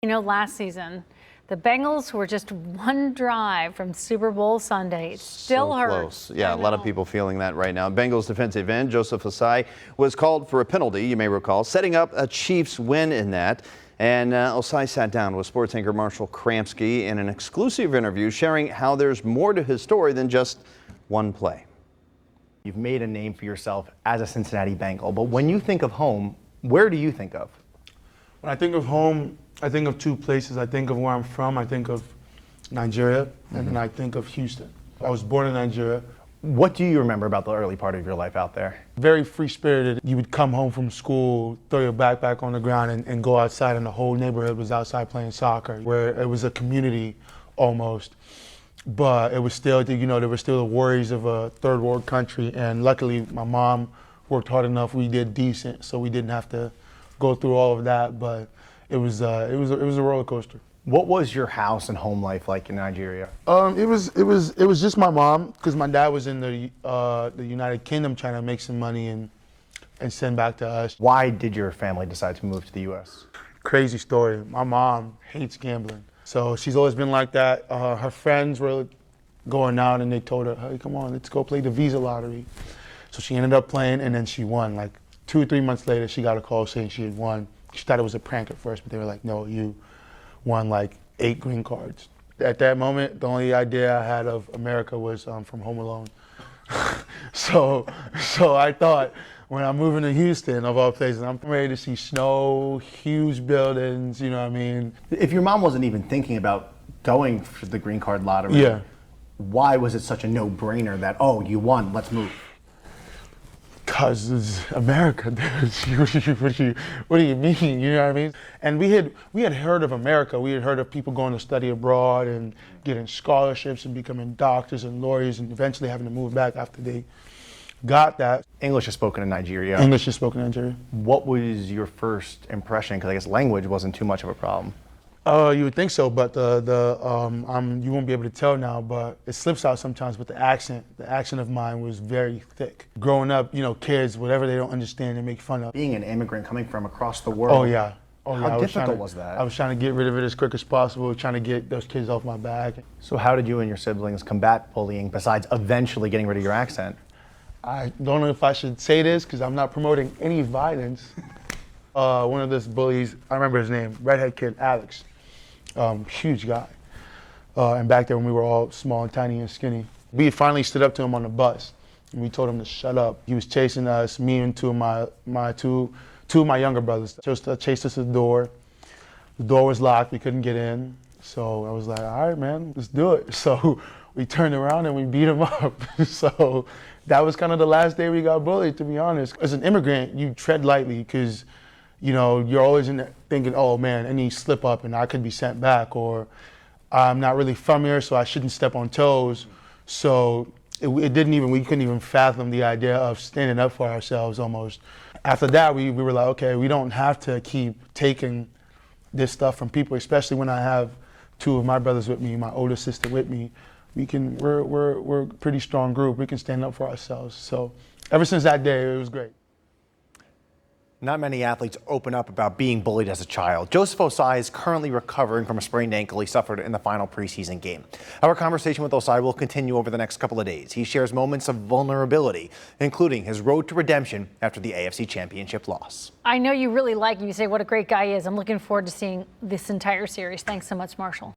You know, last season, the Bengals were just one drive from Super Bowl Sunday. It still hurts. Close. Yeah, a lot of people feeling that right now. Bengals defensive end Joseph Ossai was called for a penalty, you may recall, setting up a Chiefs win in that. And Ossai sat down with sports anchor Marshall Kramsky in an exclusive interview sharing how there's more to his story than just one play. You've made a name for yourself as a Cincinnati Bengal, but when you think of home, where do you think of? When I think of home, I think of two places. I think of where I'm from. I think of Nigeria, and then I think of Houston. I was born in Nigeria. What do you remember about the early part of your life out there? Very free-spirited. You would come home from school, throw your backpack on the ground, and go outside, and the whole neighborhood was outside playing soccer, where it was a community almost. But it was still, you know, there were still the worries of a third world country, and luckily my mom worked hard enough. We did decent, so we didn't have to go through all of that. But it was a roller coaster. What was your house and home life like in Nigeria? It was just my mom, because my dad was in the United Kingdom trying to make some money and send back to us. Why did your family decide to move to the U.S.? Crazy story. My mom hates gambling, so she's always been like that. Her friends were going out and they told her, "Hey, come on, let's go play the Visa lottery." So she ended up playing, and then she won. Like 2 or 3 months later, she got a call saying she had won. She thought it was a prank at first, but they were like, "No, you won like 8 green cards." At that moment, the only idea I had of America was from Home Alone. so I thought, when I'm moving to Houston, of all places, I'm ready to see snow, huge buildings, you know what I mean? If your mom wasn't even thinking about going for the green card lottery, Yeah. Why was it such a no-brainer that, oh, you won, let's move? Because it's America, dude. What do you mean? You know what I mean? And we had heard of America. We had heard of people going to study abroad and getting scholarships and becoming doctors and lawyers and eventually having to move back after they got that. English is spoken in Nigeria. English is spoken in Nigeria. What was your first impression? Because I guess language wasn't too much of a problem. You would think so, but you won't be able to tell now, but it slips out sometimes. But the accent of mine was very thick. Growing up, you know, kids, whatever they don't understand, they make fun of. Being an immigrant coming from across the world. Oh yeah. How difficult was that? I was trying to get rid of it as quick as possible, trying to get those kids off my back. So how did you and your siblings combat bullying besides eventually getting rid of your accent? I don't know if I should say this because I'm not promoting any violence. One of those bullies, I remember his name, redhead kid, Alex. Huge guy. And back there when we were all small and tiny and skinny, we finally stood up to him on the bus and we told him to shut up. He was chasing us, me and two of my younger brothers. Just chased us to the door. The door was locked, we couldn't get in. So I was like, all right, man, let's do it. So we turned around and we beat him up. So that was kind of the last day we got bullied, to be honest. As an immigrant, you tread lightly because, you know, you're always in there thinking, oh man, any slip up and I could be sent back, or I'm not really from here, so I shouldn't step on toes. So we couldn't even fathom the idea of standing up for ourselves almost. After that, we were like, okay, we don't have to keep taking this stuff from people, especially when I have 2 of my brothers with me, my older sister with me. We're a pretty strong group. We can stand up for ourselves. So ever since that day, it was great. Not many athletes open up about being bullied as a child. Joseph Ossai is currently recovering from a sprained ankle he suffered in the final preseason game. Our conversation with Ossai will continue over the next couple of days. He shares moments of vulnerability, including his road to redemption after the AFC Championship loss. I know you really like him. You say what a great guy he is. I'm looking forward to seeing this entire series. Thanks so much, Marshall.